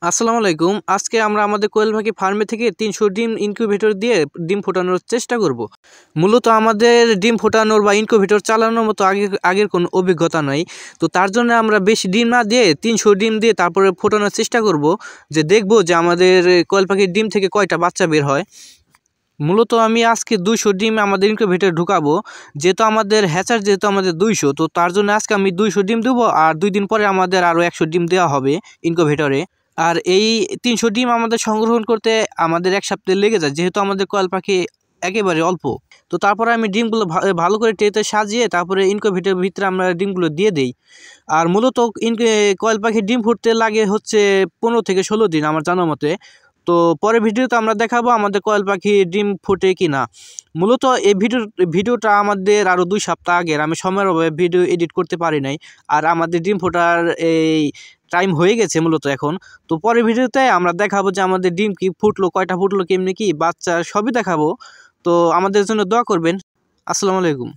আসসালামু আলাইকুম। আজকে আমরা আমাদের কোয়েল পাখি ফার্মে থেকে ৩০০ ডিম ইনকিউবেটর দিয়ে ডিম ফোটানোর চেষ্টা করব। মূলত আমাদের ডিম ফোটানোর বা ইনকিউবেটর চালানোর মতো আগের কোনো অভিজ্ঞতা নাই। তো তার জন্য আমরা বেশি ডিম না দিয়ে ৩০০ ডিম দিয়ে তারপরে ফোটানোর চেষ্টা করব, যে দেখব যে আমাদের কোয়েল পাখির ডিম থেকে কয়টা বাচ্চা বের হয়। মূলত আমি আজকে ২০০ ডিম আমাদের ইনকিউবেটরে ঢুকাবো। যেহেতু আমাদের হ্যাচার আমাদের ২০০, তো তার জন্য আজকে আমি ২০০ ডিম দেবো, আর ২ দিন পরে আমাদের আরও ১০০ ডিম দেওয়া হবে ইনকিউবেটরে। আর এই ৩০০ ডিম আমাদের সংগ্রহণ করতে আমাদের ১ সপ্তাহ লেগে যায়, যেহেতু আমাদের কোয়েল পাখি একেবারে অল্প। তো তারপরে আমি ডিমগুলো ভালো করে ট্রেতে সাজিয়ে তারপরে ইনকিউবেটরের ভিতরে আমরা ডিমগুলো দিয়ে দেই। আর মূলত কোয়েল পাখির ডিম ফুটতে লাগে হচ্ছে ১৫ থেকে ১৬ দিন আমার জানার মতে। তো পরের ভিডিওতে আমরা দেখাবো আমাদের কোয়েল পাখি ডিম ফোটে কি না। মূলত এই ভিডিওটা আমাদের আরও ২ সপ্তাহ আগের, আমি সময়ের অভাবে ভিডিও এডিট করতে পারি নাই। আর আমাদের ডিম ফোটার এই টাইম হয়ে গেছে মূলত এখন। তো পরের ভিডিওতে আমরা দেখাবো যে আমাদের ডিম কি ফুটলো, কয়টা ফুটলো, কেমনি কি বাচ্চা, সবই দেখাবো। তো আমাদের জন্য দোয়া করবেন। আসসালামু আলাইকুম।